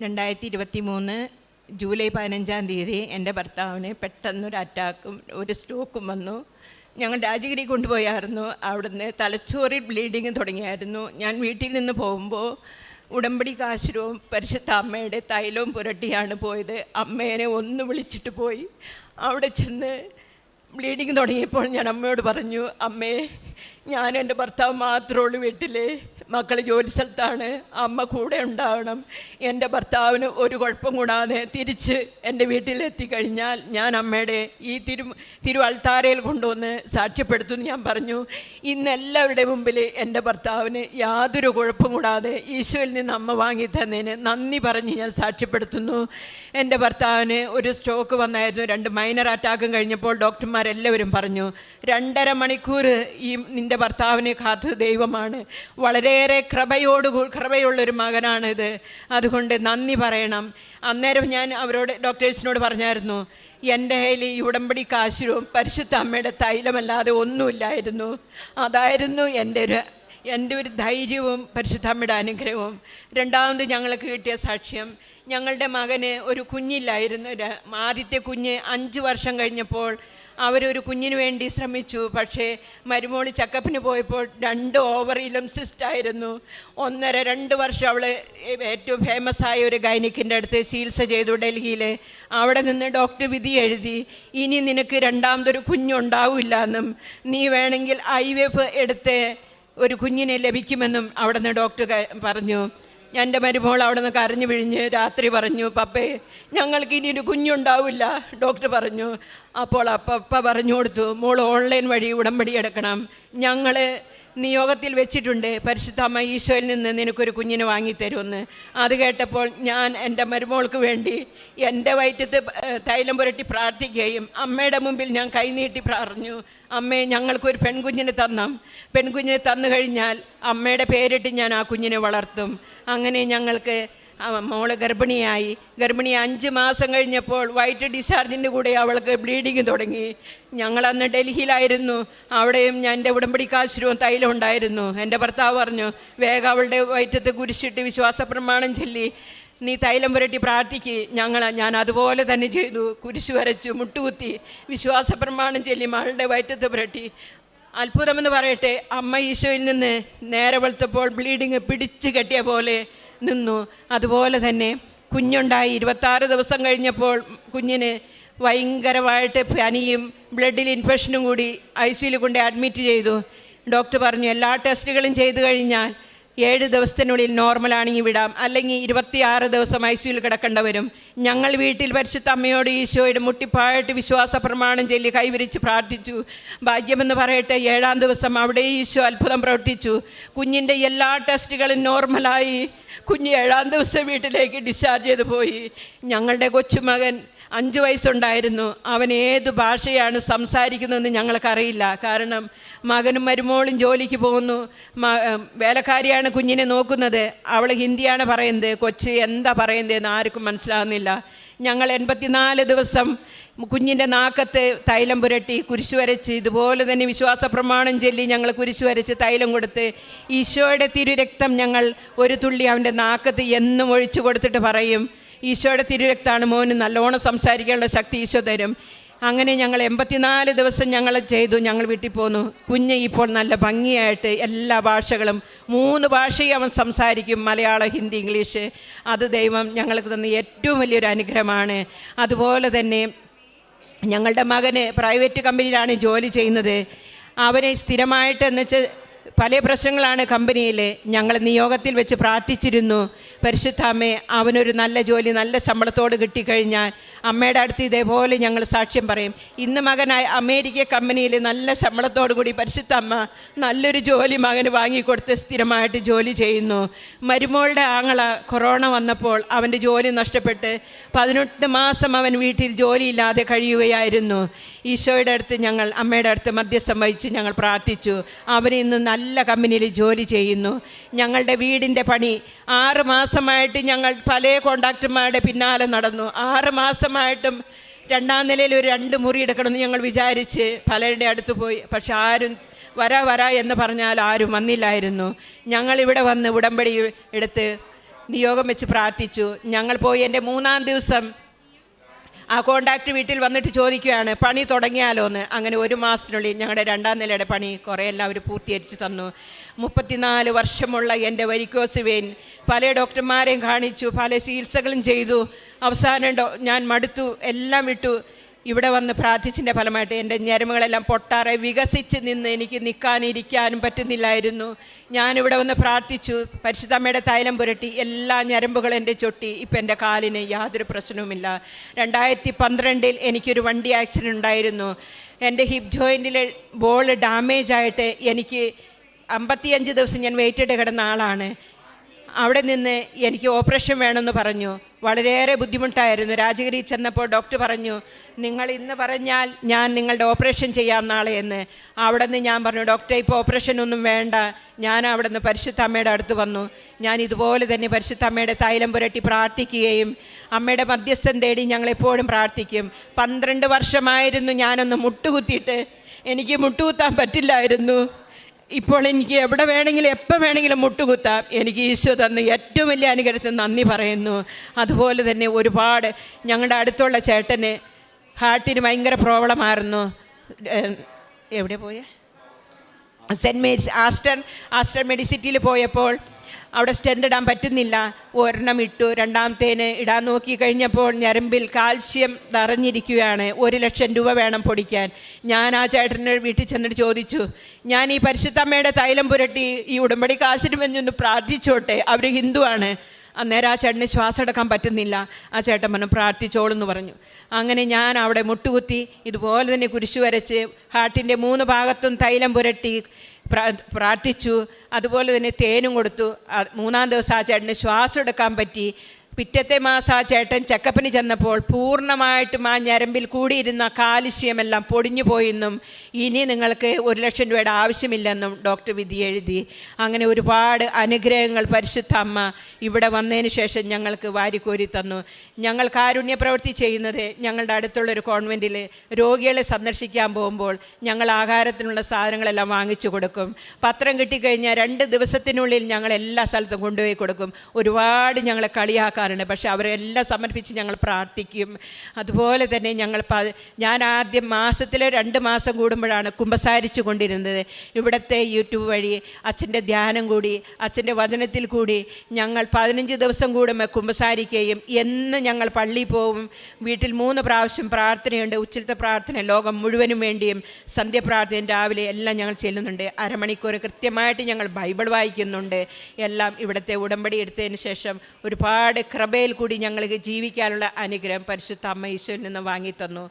2023 July 15-ാം തീയതി എൻ്റെ ഭർത്താവിന് പെട്ടെന്നൊരു അറ്റാക്കും ഒരു സ്ട്രോക്കും വന്നു. ഞങ്ങൾ രാജഗിരി കൊണ്ടുപോയായിരുന്നു. അവിടുന്ന് തലച്ചോറിൽ ബ്ലീഡിങ് തുടങ്ങിയായിരുന്നു. ഞാൻ വീട്ടിൽ നിന്ന് പോകുമ്പോൾ ഉടമ്പടി കാശുരവും പരിശുദ്ധ അമ്മയുടെ തൈലവും പുരട്ടിയാണ് പോയത്. അമ്മേനെ ഒന്ന് വിളിച്ചിട്ട് പോയി. അവിടെ ചെന്ന് ബ്ലീഡിങ് തുടങ്ങിയപ്പോൾ ഞാൻ അമ്മയോട് പറഞ്ഞു, അമ്മേ, ഞാൻ എൻ്റെ ഭർത്താവ് മാത്രമേ ഉള്ളൂ വീട്ടിൽ, മക്കൾ ജോലി സ്ഥലത്താണ്, അമ്മ കൂടെ ഉണ്ടാവണം. എൻ്റെ ഭർത്താവിന് ഒരു കുഴപ്പം കൂടാതെ തിരിച്ച് എൻ്റെ വീട്ടിലെത്തിക്കഴിഞ്ഞാൽ ഞാൻ അമ്മയുടെ ഈ തിരുവൾത്താരയിൽ കൊണ്ടുവന്ന് സാക്ഷ്യപ്പെടുത്തുമെന്ന് ഞാൻ പറഞ്ഞു. ഇന്ന് എല്ലാവരുടെ മുമ്പിൽ എൻ്റെ ഭർത്താവിന് യാതൊരു കുഴപ്പം കൂടാതെ ഈശോയിൽ നിന്ന് അമ്മ വാങ്ങി തന്നതിന് നന്ദി പറഞ്ഞ് ഞാൻ സാക്ഷ്യപ്പെടുത്തുന്നു. എൻ്റെ ഭർത്താവിന് ഒരു സ്ട്രോക്ക് വന്നായിരുന്നു. 2 മൈനർ അറ്റാക്കും കഴിഞ്ഞപ്പോൾ ഡോക്ടർമാരെല്ലാവരും പറഞ്ഞു, 2.5 മണിക്കൂർ ഈ നിൻ്റെ ഭർത്താവിനെ കാത്ത് ദൈവമാണ്. വളരെയേറെ കൃപയുള്ളൊരു മകനാണിത്. അതുകൊണ്ട് നന്ദി പറയണം. അന്നേരം ഞാൻ അവരോട് ഡോക്ടേഴ്സിനോട് പറഞ്ഞായിരുന്നു, എൻ്റെ കയ്യിൽ ഈ ഉടമ്പടി കാശും പരിശുദ്ധ അമ്മയുടെ തൈലമല്ലാതെ ഒന്നുമില്ലായിരുന്നു. അതായിരുന്നു എൻ്റെ ഒരു ധൈര്യവും പരിശുദ്ധ അമ്മയുടെ അനുഗ്രഹവും. രണ്ടാമത് ഞങ്ങൾക്ക് കിട്ടിയ സാക്ഷ്യം, ഞങ്ങളുടെ മകന് ഒരു കുഞ്ഞില്ലായിരുന്നു. ആദ്യത്തെ കുഞ്ഞ് 5 വർഷം കഴിഞ്ഞപ്പോൾ അവരൊരു കുഞ്ഞിന് വേണ്ടി ശ്രമിച്ചു. പക്ഷേ മരുമോളി ചെക്കപ്പിന് പോയപ്പോൾ 2 ഓവറിയിലും സിസ്റ്റായിരുന്നു. 1.5-2 വർഷം അവൾ ഏറ്റവും ഫേമസ് ആയ ഒരു ഗൈനിക്കിൻ്റെ അടുത്ത് ചികിത്സ ചെയ്തു ഡൽഹിയിൽ. അവിടെ നിന്ന് ഡോക്ടർ വിധി എഴുതി, ഇനി നിനക്ക് രണ്ടാമതൊരു കുഞ്ഞുണ്ടാവില്ല എന്നും നീ വേണമെങ്കിൽ IVF എടുത്ത് ഒരു കുഞ്ഞിനെ ലഭിക്കുമെന്നും അവിടെ നിന്ന് ഡോക്ടർ പറഞ്ഞു. എൻ്റെ മരുമോൾ അവിടെ നിന്ന് കരഞ്ഞു പിഴിഞ്ഞ് രാത്രി പറഞ്ഞു, പപ്പേ, ഞങ്ങൾക്ക് ഇനി ഒരു കുഞ്ഞുണ്ടാവില്ല ഡോക്ടർ പറഞ്ഞു. അപ്പോൾ അപ്പ പറഞ്ഞു കൊടുത്തു, മോൾ ഓൺലൈൻ വഴി ഉടമ്പടി എടുക്കണം, ഞങ്ങൾ നിയോഗത്തിൽ വെച്ചിട്ടുണ്ട്, പരിശുദ്ധ അമ്മ ഈശോയിൽ നിന്ന് നിനക്കൊരു കുഞ്ഞിനെ വാങ്ങിത്തരുമെന്ന്. അത് കേട്ടപ്പോൾ ഞാൻ എൻ്റെ മരുമോൾക്ക് വേണ്ടി എൻ്റെ വയറ്റത്ത് തൈലം പുരട്ടി പ്രാർത്ഥിക്കുകയും അമ്മയുടെ മുമ്പിൽ ഞാൻ കൈനീട്ടി പറഞ്ഞു, അമ്മേ, ഞങ്ങൾക്കൊരു പെൺകുഞ്ഞിനെ തന്നു കഴിഞ്ഞാൽ അമ്മയുടെ പേരിട്ട് ഞാൻ ആ കുഞ്ഞിനെ വളർത്തും. അങ്ങനെ ഞങ്ങൾക്ക് മോള് ഗർഭിണിയായി 5 മാസം കഴിഞ്ഞപ്പോൾ വൈറ്റ് ഡിസ്ചാർജിൻ്റെ കൂടെ അവൾക്ക് ബ്ലീഡിങ് തുടങ്ങി. ഞങ്ങളന്ന് ഡൽഹിയിലായിരുന്നു. അവിടെയും ഞാൻ എൻ്റെ ഉടമ്പടി കാശുരവും തൈലം ഉണ്ടായിരുന്നു. എൻ്റെ ഭർത്താവ് പറഞ്ഞു, വേഗം അവളുടെ വയറ്റത്ത് കുരിശിട്ട് വിശ്വാസ പ്രമാണം ചൊല്ലി നീ തൈലം പുരട്ടി പ്രാർത്ഥിക്ക്. ഞാൻ അതുപോലെ തന്നെ ചെയ്തു. കുരിശ് വരച്ചു, മുട്ടുകുത്തി, വിശ്വാസ പ്രമാണം ചൊല്ലി മകളുടെ വയറ്റത്ത് പുരട്ടി. അത്ഭുതമെന്ന് പറയട്ടെ, അമ്മ ഈശോയിൽ നിന്ന് നേരെ വെളുത്തപ്പോൾ ബ്ലീഡിങ് പിടിച്ച് കെട്ടിയ പോലെ നിന്നു. അതുപോലെ തന്നെ കുഞ്ഞുണ്ടായി 26 ദിവസം കഴിഞ്ഞപ്പോൾ കുഞ്ഞിന് ഭയങ്കരമായിട്ട് പനിയും ബ്ലഡിൽ ഇൻഫെക്ഷനും കൂടി ICUയിൽ കൊണ്ട് അഡ്മിറ്റ് ചെയ്തു. ഡോക്ടർ പറഞ്ഞു, എല്ലാ ടെസ്റ്റുകളും ചെയ്തു കഴിഞ്ഞാൽ 7 ദിവസത്തിനുള്ളിൽ നോർമലാണെങ്കിൽ വിടാം, അല്ലെങ്കിൽ 26 ദിവസം ICUയിൽ കിടക്കേണ്ടി വരും. ഞങ്ങൾ വീട്ടിൽ പരിശുദ്ധ അമ്മയോട് ഈശോയുടെ മുട്ടിപ്പായിട്ട് വിശ്വാസ പ്രമാണം ചൊല്ലി കൈവിരിച്ച് പ്രാർത്ഥിച്ചു. ഭാഗ്യമെന്ന് പറയട്ടെ, 7-ാം ദിവസം അവിടെ ഈശോ അത്ഭുതം പ്രവർത്തിച്ചു. കുഞ്ഞിൻ്റെ എല്ലാ ടെസ്റ്റുകളും നോർമലായി. കുഞ്ഞ് 7-ാം ദിവസം വീട്ടിലേക്ക് ഡിസ്ചാർജ് ചെയ്ത് പോയി. ഞങ്ങളുടെ കൊച്ചുമകൻ 5 വയസ്സുണ്ടായിരുന്നു. അവൻ ഏത് ഭാഷയാണ് സംസാരിക്കുന്നതെന്ന് ഞങ്ങൾക്കറിയില്ല. കാരണം മകനും മരുമോളും ജോലിക്ക് പോകുന്നു. വേലക്കാരിയാണ് കുഞ്ഞിനെ നോക്കുന്നത്. അവൾ ഹിന്ദിയാണ് പറയുന്നത്. കൊച്ച് എന്താ പറയുന്നതെന്ന് ആർക്കും മനസ്സിലാകുന്നില്ല. ഞങ്ങൾ 84 ദിവസം കുഞ്ഞിൻ്റെ നാക്കത്ത് തൈലം പുരട്ടി കുരിശ് വരച്ച്, ഇതുപോലെ തന്നെ വിശ്വാസ പ്രമാണം ചൊല്ലി ഞങ്ങൾ കുരിശ് വരച്ച് തൈലം കൊടുത്ത് ഈശോയുടെ തിരുരക്തം ഞങ്ങൾ ഒരു തുള്ളി അവൻ്റെ നാക്കത്ത് എന്നും ഒഴിച്ചു കൊടുത്തിട്ട് പറയും, ഈശോയുടെ തിരുരക്തമാണ് മോന്, നല്ലോണം സംസാരിക്കാനുള്ള ശക്തി ഈശോ തരും. അങ്ങനെ ഞങ്ങൾ 84 ദിവസം ഞങ്ങൾ ചെയ്തു. ഞങ്ങൾ വീട്ടിൽ പോന്നു. കുഞ്ഞ് ഇപ്പോൾ നല്ല ഭംഗിയായിട്ട് എല്ലാ ഭാഷകളും 3 ഭാഷയും അവൻ സംസാരിക്കും, മലയാളം, ഹിന്ദി, ഇംഗ്ലീഷ്. അത് ദൈവം ഞങ്ങൾക്ക് തന്ന ഏറ്റവും വലിയൊരു അനുഗ്രഹമാണ്. അതുപോലെ തന്നെ ഞങ്ങളുടെ മകന് പ്രൈവറ്റ് കമ്പനിയിലാണ് ജോലി ചെയ്യുന്നത്. അവനെ സ്ഥിരമായിട്ട് എന്നുവെച്ചാൽ പല പ്രശ്നങ്ങളാണ് കമ്പനിയിൽ. ഞങ്ങൾ നിയോഗത്തിൽ വെച്ച് പ്രാർത്ഥിച്ചിരുന്നു, പരിശുദ്ധ അമ്മേ, അവനൊരു നല്ല ജോലി നല്ല ശമ്പളത്തോട് കിട്ടിക്കഴിഞ്ഞാൽ അമ്മയുടെ അടുത്ത് ഇതേപോലെ ഞങ്ങൾ സാക്ഷ്യം പറയും. ഇന്ന് മകനായ അമേരിക്ക കമ്പനിയിൽ നല്ല ശമ്പളത്തോടു കൂടി പരിശുദ്ധ അമ്മ നല്ലൊരു ജോലി മകന് വാങ്ങിക്കൊടുത്ത് സ്ഥിരമായിട്ട് ജോലി ചെയ്യുന്നു. മരുമോളുടെ ആങ്ങള കൊറോണ വന്നപ്പോൾ അവൻ്റെ ജോലി നഷ്ടപ്പെട്ട് 18 മാസം അവൻ വീട്ടിൽ ജോലിയില്ലാതെ കഴിയുകയായിരുന്നു. ഈശോയുടെ അടുത്ത് ഞങ്ങൾ അമ്മയുടെ അടുത്ത് മധ്യസ്ഥം വഹിച്ച് ഞങ്ങൾ പ്രാർത്ഥിച്ചു. അവൻ ഇന്ന് നല്ല കമ്പനിയിൽ ജോലി ചെയ്യുന്നു. ഞങ്ങളുടെ വീടിൻ്റെ പണി 6 മാസമായിട്ട് ഞങ്ങൾ പല കോൺട്രാക്ടർമാരുടെ പിന്നാലെ നടന്നു. 6 മാസമായിട്ടും 2-ാം നിലയിൽ ഒരു 2 മുറി എടുക്കണമെന്ന് ഞങ്ങൾ വിചാരിച്ച് പലരുടെ അടുത്ത് പോയി. പക്ഷെ ആരും വരാ എന്ന് പറഞ്ഞാൽ ആരും വന്നില്ലായിരുന്നു. ഞങ്ങളിവിടെ വന്ന് ഉടമ്പടി എടുത്ത് നിയോഗം വെച്ച് പ്രാർത്ഥിച്ചു. ഞങ്ങൾ പോയി എൻ്റെ 3-ാം ദിവസം ആ കോണ്ടാക്ട് വീട്ടിൽ വന്നിട്ട് ചോദിക്കുകയാണ് പണി തുടങ്ങിയാലോ എന്ന്. അങ്ങനെ 1 മാസത്തിനുള്ളിൽ ഞങ്ങളുടെ 2-ാം നിലയുടെ പണി കുറേ എല്ലാവരും പൂർത്തീകരിച്ച് തന്നു. 34 വർഷമുള്ള എൻ്റെ വരിക്കോസ് വെയിൻ പല ഡോക്ടർമാരെയും കാണിച്ചു, പല ചികിത്സകളും ചെയ്തു. അവസാനം ഞാൻ മടുത്തു, എല്ലാം വിട്ടു. ഇവിടെ വന്ന് പ്രാർത്ഥിച്ചതിൻ്റെ ഫലമായിട്ട് എൻ്റെ ഞരമ്പുകളെല്ലാം പൊട്ടാറെ വികസിച്ച് നിന്ന് എനിക്ക് നിൽക്കാനിരിക്കാനും പറ്റുന്നില്ലായിരുന്നു. ഞാനിവിടെ വന്ന് പ്രാർത്ഥിച്ചു, പരിശുദ്ധ അമ്മയുടെ തൈലം പുരട്ടി, എല്ലാ ഞരമ്പുകളും എൻ്റെ ചൊട്ടി. ഇപ്പം എൻ്റെ കാലിന് യാതൊരു പ്രശ്നവുമില്ല. 2012 എനിക്കൊരു വണ്ടി ആക്സിഡൻ്റ് ഉണ്ടായിരുന്നു. എൻ്റെ ഹിപ്പ് ജോയിൻറ്റിലെ ബോൾ ഡാമേജ് ആയിട്ട് എനിക്ക് 55 ദിവസം ഞാൻ വെയിറ്റ് കിടന്ന ആളാണ്. അവിടെ നിന്ന് എനിക്ക് ഓപ്പറേഷൻ വേണമെന്ന് പറഞ്ഞു. വളരെയേറെ ബുദ്ധിമുട്ടായിരുന്നു. രാജഗിരി ചെന്നപ്പോൾ ഡോക്ടർ പറഞ്ഞു, നിങ്ങൾ ഇന്ന് പറഞ്ഞാൽ ഞാൻ നിങ്ങളുടെ ഓപ്പറേഷൻ ചെയ്യാം നാളെ എന്ന്. അവിടെ നിന്ന് ഞാൻ പറഞ്ഞു, ഡോക്ടറെ ഇപ്പോൾ ഓപ്പറേഷൻ ഒന്നും വേണ്ട. ഞാൻ അവിടെ നിന്ന് പരിശുദ്ധ അമ്മയുടെ അടുത്ത് വന്നു. ഞാൻ ഇതുപോലെ തന്നെ പരിശുദ്ധ അമ്മയുടെ തൈലം പുരട്ടി പ്രാർത്ഥിക്കുകയും അമ്മയുടെ മധ്യസ്ഥം തേടി ഞങ്ങളെപ്പോഴും പ്രാർത്ഥിക്കും. 12 വർഷമായിരുന്നു ഞാനൊന്ന് മുട്ടുകുത്തിയിട്ട്. എനിക്ക് മുട്ടുകുത്താൻ പറ്റില്ലായിരുന്നു. ഇപ്പോൾ എനിക്ക് എവിടെ വേണമെങ്കിലും എപ്പോൾ വേണമെങ്കിലും മുട്ടുകുത്താം. എനിക്ക് ഈശോ തന്ന ഏറ്റവും വലിയ അനുഗ്രഹത്തിന് നന്ദി പറയുന്നു. അതുപോലെ തന്നെ ഒരുപാട് ഞങ്ങളുടെ അടുത്തുള്ള ചേട്ടന് ഹാർട്ടിന് ഭയങ്കര പ്രോബ്ലമായിരുന്നു. എവിടെ പോയേ? സെൻറ്റ് മേരീസ് ആസ്റ്റർ മെഡിസിറ്റിയിൽ പോയപ്പോൾ അവിടെ സ്റ്റെൻഡ് ഇടാൻ പറ്റുന്നില്ല. ഒരെണ്ണം ഇട്ടു, 2ാമത്തേന് ഇടാൻ നോക്കി കഴിഞ്ഞപ്പോൾ ഞരമ്പിൽ കാൽസ്യം നിറഞ്ഞിരിക്കുകയാണ്. 1 ലക്ഷം രൂപ വേണം പൊടിക്കാൻ. ഞാൻ ആ ചേട്ടൻ്റെ വീട്ടിൽ ചെന്നിട്ട് ചോദിച്ചു, ഞാൻ ഈ പരിശുദ്ധമ്മയുടെ തൈലം പുരട്ടി ഈ ഉടമ്പടി കാശിന് വേണ്ടി പ്രാർത്ഥിച്ചോട്ടെ, അവർ ഹിന്ദുവാണ്. അന്നേരം ആ ചേട്ടന് ശ്വാസം എടുക്കാൻ പറ്റുന്നില്ല. ആ ചേട്ടൻ പറഞ്ഞു പ്രാർത്ഥിച്ചോളെന്ന് പറഞ്ഞു. അങ്ങനെ ഞാൻ അവിടെ മുട്ടുകുത്തി ഇതുപോലെ തന്നെ കുരിശു വരച്ച് ഹാർട്ടിൻ്റെ 3 ഭാഗത്തും തൈലം പുരട്ടി പ്രാർത്ഥിച്ചു. അതുപോലെ തന്നെ തേനും കൊടുത്തു. 3-ാം ദിവസം ആ ചേട്ടന് ശ്വാസം എടുക്കാൻ പറ്റി. പിറ്റത്തെ മാസം ആ ചേട്ടൻ ചെക്കപ്പിന് ചെന്നപ്പോൾ പൂർണ്ണമായിട്ടും ആ ഞരമ്പിൽ കൂടിയിരുന്ന കാൽസ്യമെല്ലാം പൊടിഞ്ഞു പോയെന്നും ഇനി നിങ്ങൾക്ക് 1 ലക്ഷം രൂപയുടെ ആവശ്യമില്ലെന്നും ഡോക്ടർ വിധി എഴുതി. അങ്ങനെ ഒരുപാട് അനുഗ്രഹങ്ങൾ പരിശുദ്ധ അമ്മ ഇവിടെ വന്നതിന് ശേഷം ഞങ്ങൾക്ക് വാരിക്കോരി തന്നു. ഞങ്ങൾ കാരുണ്യ പ്രവൃത്തി ചെയ്യുന്നത് ഞങ്ങളുടെ അടുത്തുള്ളൊരു കോൺവെൻറ്റിൽ രോഗികളെ സന്ദർശിക്കാൻ പോകുമ്പോൾ ഞങ്ങൾ ആഹാരത്തിനുള്ള സാധനങ്ങളെല്ലാം വാങ്ങിച്ചു കൊടുക്കും. പത്രം കിട്ടിക്കഴിഞ്ഞാൽ 2 ദിവസത്തിനുള്ളിൽ ഞങ്ങൾ എല്ലാ സ്ഥലത്തും കൊണ്ടുപോയി കൊടുക്കും. ഒരുപാട് ഞങ്ങളെ കളിയാക്കാറുണ്ട്. പക്ഷെ അവരെല്ലാം സമർപ്പിച്ച് ഞങ്ങൾ പ്രാർത്ഥിക്കും. അതുപോലെ തന്നെ ഞാൻ ആദ്യം മാസത്തിൽ 2 മാസം കൂടുമ്പോഴാണ് കുമ്പസാരിച്ചു കൊണ്ടിരുന്നത്. ഇവിടുത്തെ യൂട്യൂബ് വഴി അച്ഛൻ്റെ ധ്യാനം കൂടി അച്ഛൻ്റെ വചനത്തിൽ കൂടി ഞങ്ങൾ 15 ദിവസം കൂടുമ്പോൾ കുമ്പസാരിക്കുകയും എന്ന് ഞങ്ങൾ പള്ളിയിൽ പോകും. വീട്ടിൽ 3 പ്രാവശ്യം പ്രാർത്ഥനയുണ്ട്. ഉച്ചത്തെ പ്രാർത്ഥന ലോകം മുഴുവനും വേണ്ടിയും, സന്ധ്യപ്രാർത്ഥന രാവിലെ എല്ലാം ഞങ്ങൾ ചെല്ലുന്നുണ്ട്. അരമണിക്കൂർ കൃത്യമായിട്ട് ഞങ്ങൾ ബൈബിൾ വായിക്കുന്നുണ്ട്. എല്ലാം ഇവിടുത്തെ ഉടമ്പടി എടുത്തതിന് ശേഷം ഒരുപാട് കൃപയിൽ കൂടി ഞങ്ങൾക്ക് ജീവിക്കാനുള്ള അനുഗ്രഹം പരിശുദ്ധ അമ്മ ഈശോയിൽ നിന്ന് വാങ്ങിത്തന്നു.